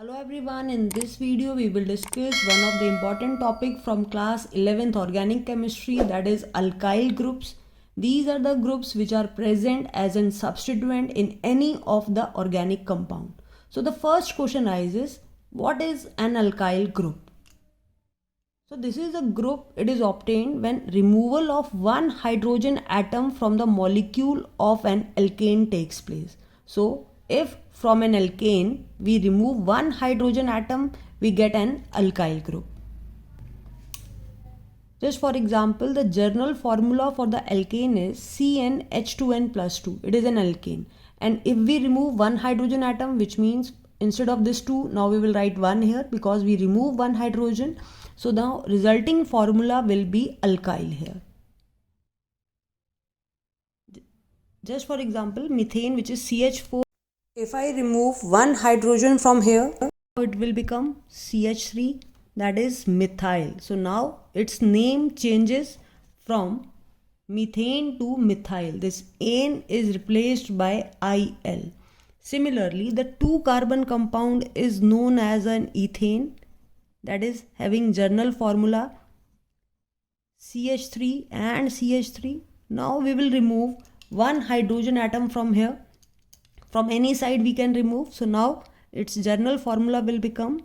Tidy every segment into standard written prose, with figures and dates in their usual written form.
Hello everyone, in this video we will discuss one of the important topic from class 11th organic chemistry, that is alkyl groups. These are the groups which are present as a substituent in any of the organic compound. So the first question arises, what is an alkyl group? So this is a group, it is obtained when removal of one hydrogen atom from the molecule of an alkane takes place. So if from an alkane we remove one hydrogen atom, we get an alkyl group. Just for example, the general formula for the alkane is CnH2n plus 2. It is an alkane. And if we remove one hydrogen atom, which means instead of this 2, now we will write 1 here because we remove one hydrogen. So now resulting formula will be alkyl here. Just for example, methane, which is CH4. If I remove one hydrogen from here, it will become CH3, that is methyl. So now its name changes from methane to methyl. This N is replaced by IL. Similarly, the 2-carbon compound is known as an ethane, that is having general formula CH3 and CH3. Now we will remove one hydrogen atom from here. From any side we can remove. So now its general formula will become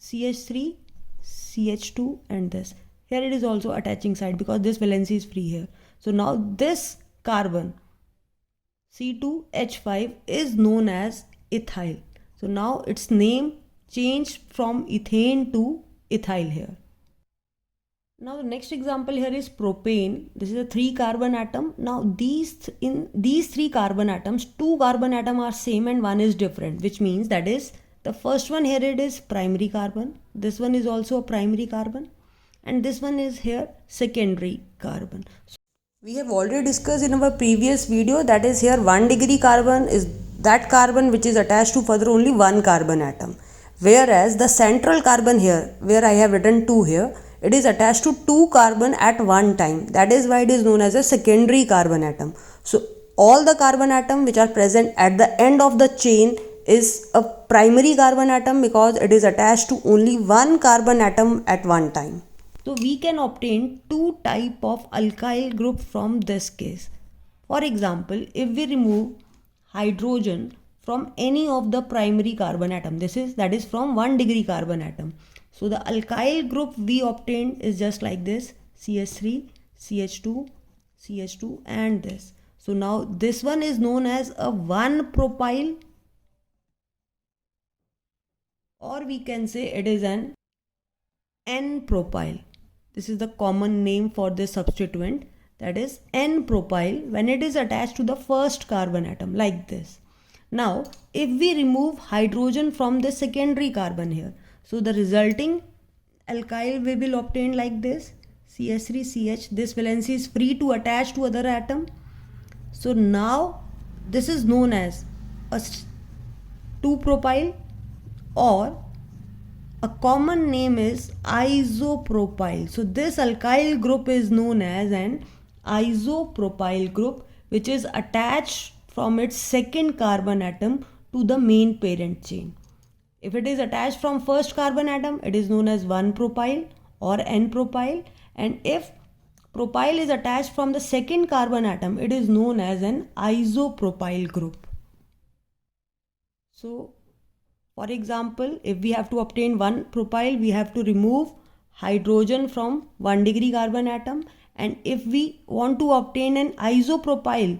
CH3, CH2 and this. Here it is also attaching side because this valency is free here. So now this carbon C2H5 is known as ethyl. So now its name changed from ethane to ethyl here. Now the next example here is propane. This is a 3-carbon atom. Now in these 3 carbon atoms, 2 carbon atoms are same and one is different, which means that is the first one here it is primary carbon. This one is also a primary carbon and this one is here secondary carbon. So we have already discussed in our previous video, that is here 1 degree carbon is that carbon which is attached to further only one carbon atom. Whereas the central carbon here, where I have written 2 here, it is attached to 2 carbon at one time. That is why it is known as a secondary carbon atom. So all the carbon atom which are present at the end of the chain is a primary carbon atom because it is attached to only one carbon atom at one time. So we can obtain 2 type of alkyl group from this case. For example, if we remove hydrogen from any of the primary carbon atom, that is from 1 degree carbon atom. So the alkyl group we obtained is just like this, CH3, CH2, CH2 and this. So now this one is known as a 1-propyl, or we can say it is an N-propyl. This is the common name for this substituent, that is N-propyl when it is attached to the first carbon atom like this. Now if we remove hydrogen from the secondary carbon here, so the resulting alkyl we will obtain like this, CH3CH. This valency is free to attach to other atom. So now this is known as a 2-propyl, or a common name is isopropyl. So this alkyl group is known as an isopropyl group, which is attached from its second carbon atom to the main parent chain. If it is attached from first carbon atom, it is known as 1-propyl or N-propyl, and if propyl is attached from the second carbon atom, it is known as an isopropyl group. So for example, if we have to obtain 1-propyl, we have to remove hydrogen from 1 degree carbon atom, and if we want to obtain an isopropyl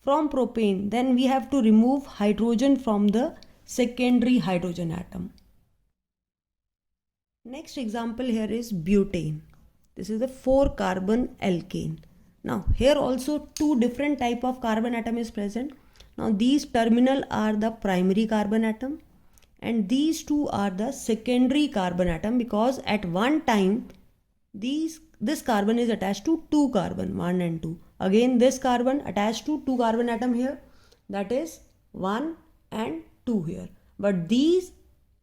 from propane, then we have to remove hydrogen from the secondary hydrogen atom. Next example here is butane. This is a 4-carbon alkane. Now here also 2 different type of carbon atom is present. Now these terminal are the primary carbon atom and these 2 are the secondary carbon atom, because at one time this carbon is attached to 2 carbon, 1 and 2. Again this carbon attached to 2 carbon atom here, that is 1 and 2 here. But these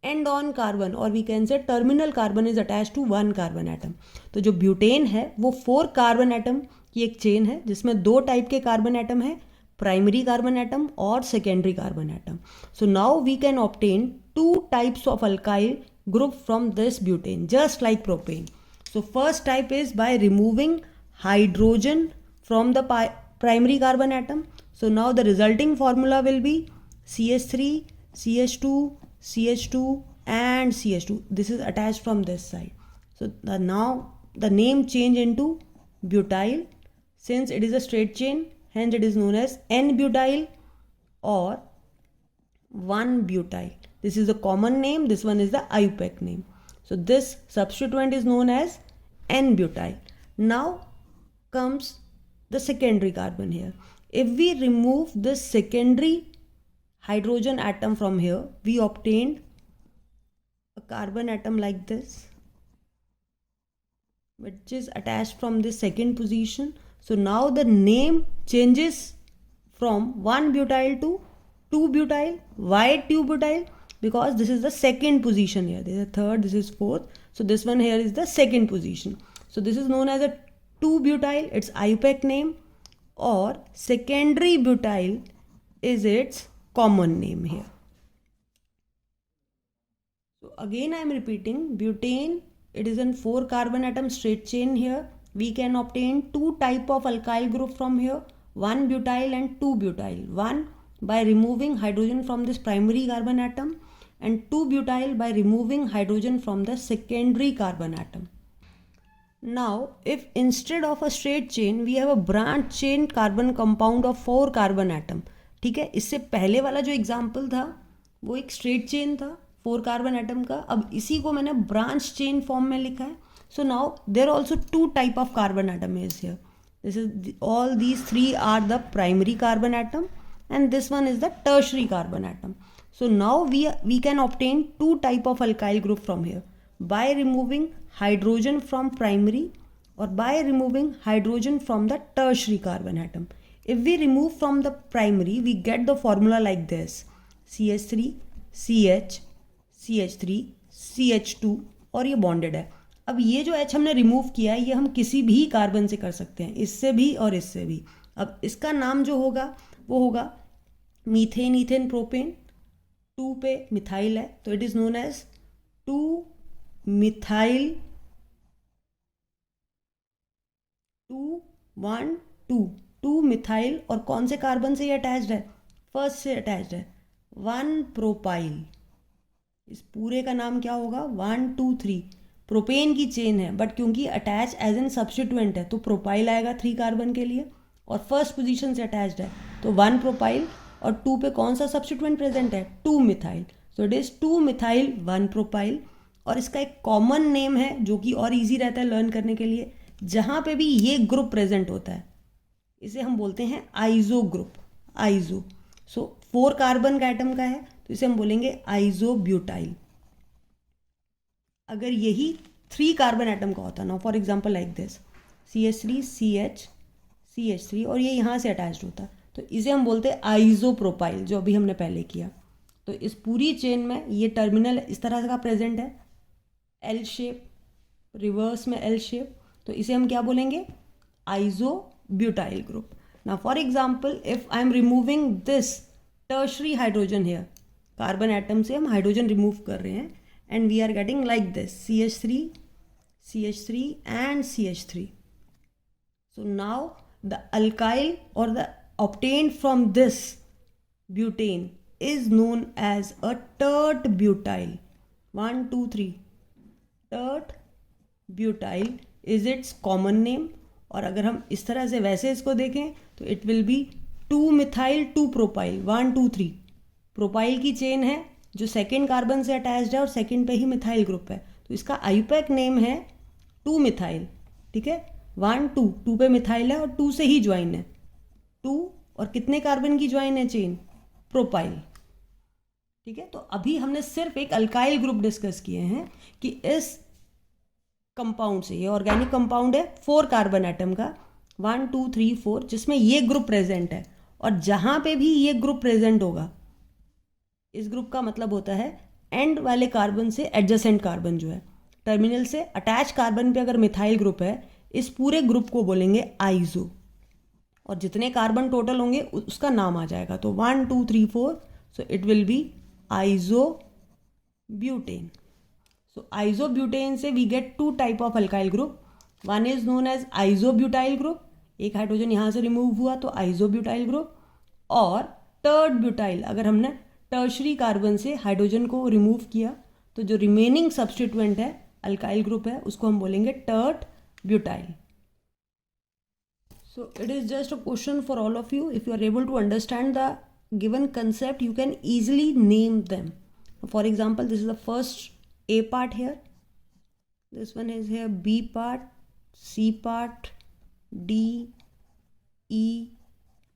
end on carbon, or we can say terminal carbon, is attached to 1 carbon atom. तो जो butane है वो 4 carbon atom की एक chain है जिसमें 2 type के carbon atom है, primary carbon atom or secondary carbon atom. So now we can obtain two types of alkyl group from this butane, just like propane. So first type is by removing hydrogen from the primary carbon atom. So now the resulting formula will be CH3, CH2, CH2 and CH2. This is attached from this side. So now the name change into butyl. Since it is a straight chain, hence it is known as N-butyl or 1-butyl. This is the common name, this one is the IUPAC name. So this substituent is known as N-butyl. Now comes the secondary carbon here. If we remove this secondary hydrogen atom from here, we obtained a carbon atom like this, which is attached from the second position. So now the name changes from 1-butyl to 2-butyl. Why 2-butyl? Because this is the second position here. This is third, this is fourth. So this one here is the second position. So this is known as a 2-butyl. It's IUPAC name, or secondary butyl is its common name here. So again I am repeating, butane, it is in 4 carbon atom straight chain here. We can obtain two type of alkyl group from here, 1-butyl and 2-butyl. One by removing hydrogen from this primary carbon atom, and 2-butyl by removing hydrogen from the secondary carbon atom. Now if instead of a straight chain we have a branch chain carbon compound of 4 carbon atom, ठीक है, इससे पहले वाला जो example था वो एक straight chain था 4 कार्बन एटम का, अब इसी को मैंने ब्रांच चेन फॉर्म में लिखा है. So now there also two type of carbon atom is here. This is all these 3 are the primary carbon atom and this one is the tertiary carbon atom. So now we can obtain two type of alkyl group from here by removing hydrogen from primary or by removing hydrogen from the tertiary carbon atom. If we remove from the primary, we get the formula like this: CH3, CH, CH3, CH2 और ये bonded है. अब ये जो H हमने remove किया है ये हम किसी भी कार्बन से कर सकते हैं, इससे भी और इससे भी. अब इसका नाम जो होगा वो होगा मीथेन, ईथेन, प्रोपेन. 2 पे मिथाइल है तो इट इज नोन एज 2-मिथाइल 2-1-2 और कौन से कार्बन से ये अटैच्ड है? फर्स्ट से अटैच्ड है 1-प्रोपाइल. इस पूरे का नाम क्या होगा? 1 2 3. प्रोपेन की चेन है बट क्योंकि अटैच एज एन सब्स्टिट्यूएंट है तो प्रोपाइल आएगा 3 कार्बन के लिए और फर्स्ट पोजीशन से अटैच्ड है तो 1 प्रोपाइल और 2 पे कौन सा सब्स्टिट्यूएंट प्रेजेंट है? Two methyl. So it is two methyl 1 propyl. और इसका एक कॉमन नेम है जो कि और इजी रहता है लर्न करने के लिए. जहाँ पे भी ये ग्रुप प्रेजेंट होता है इसे हम बोलते हैं आइजो ग्रुप. आइजो. सो 4 कार्बन का एटम का है तो इसे हम बोलेंगे आइजोब्यूटाइल. अगर यही 3 कार्बन एटम का होता ना, for example like this CH3, CH, CH3 और ये यहाँ से अटैच्ड होता तो इसे हम बोलते हैं आइजोप्रोपाइल, जो अभी हमने पहले किया. तो इस पूरी चेन में ये टर्मिनल इस तरह का प्रेजेंट है, एल शेप, रिवर्स में एल शेप, तो इसे हम क्या बोलेंगे? Isobutyl group. Now for example if I am removing this tertiary hydrogen here, carbon atom से हम हाइड्रोजन रिमूव कर रहे हैं and we are getting like this CH3, CH3 and CH3. So now the alkyl or the obtained from this butane is known as a tert butyl. 1 2 3. Tert butyl is its common name. और अगर हम इस तरह से वैसे इसको देखें तो इट विल बी 2-मिथाइल 2-प्रोपाइल 1 2 3. प्रोपाइल की चेन है जो सेकेंड कार्बन से अटैच्ड है और सेकेंड पे ही मिथाइल ग्रुप है तो इसका आईयूपैक नेम है 2-मिथाइल. ठीक है, 1 2 पे मिथाइल है और 2 से ही ज्वाइन है. 2 और कितने कार्बन की ज्वाइन है चेन? प्रोपाइल. ठीक है, तो अभी हमने सिर्फ एक अल्काइल ग्रुप डिस्कस किए हैं कि इस कंपाउंड से, ये ऑर्गेनिक कंपाउंड है 4 कार्बन एटम का 1 2 3 4 जिसमें ये ग्रुप प्रेजेंट है और जहां पे भी ये ग्रुप प्रेजेंट होगा, इस ग्रुप का मतलब होता है एंड वाले कार्बन से एडजेसेंट कार्बन जो है, टर्मिनल से अटैच कार्बन पे अगर मिथाइल ग्रुप है, इस पूरे ग्रुप को बोलेंगे आइजो. और जितने कार्बन टोटल होंगे उसका नाम आ जाएगा. तो 1 2 3 4, so it will be isobutane. So isobutane से we get two type of alkyl group. One is known as isobutyl group, एक हाइड्रोजन यहाँ से रिमूव हुआ तो isobutyl group. और टर्ड ब्यूटाइल, अगर हमने टर्शरी कार्बन से हाइड्रोजन को रिमूव किया तो जो रिमेनिंग सब्सटीट्यूएंट है अल्काइल ग्रुप है उसको हम बोलेंगे टर्ड butyl. So it is just a question for all of you. If you are able to understand the given concept, you can easily name them. For example, this is the first A part here. This one is here B part, C part, D, E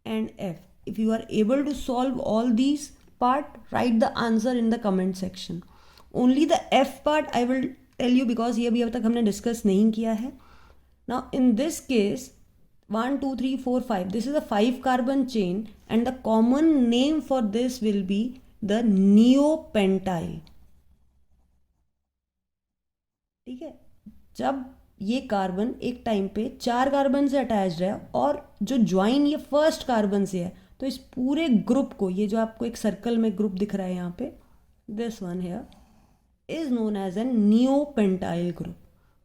and F. If you are able to solve all these part, write the answer in the comment section. Only the F part I will tell you because ये भी अब तक हमने discuss नहीं किया है. Now in this case 1 2 3 4 5, this is a 5 carbon chain and the common name for this will be the neopentyl. ठीक है, जब ये कार्बन एक टाइम पे 4 कार्बन से अटैच्ड है और जो ज्वाइन ये फर्स्ट कार्बन से है तो इस पूरे ग्रुप को, ये जो आपको एक सर्कल में ग्रुप दिख रहा है यहाँ पे, this one here is known as an neopentyl group.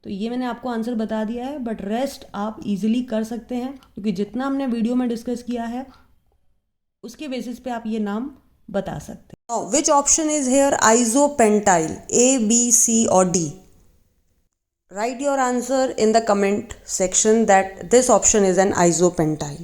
तो ये मैंने आपको आंसर बता दिया है, बट रेस्ट आप इजीली कर सकते हैं क्योंकि जितना हमने वीडियो में डिस्कस किया है उसके बेसिस पे आप ये नाम बता सकते हैं. Which option is here isopentyl, A, B, C और D? Write your answer in the comment section that this option is an isopentyl.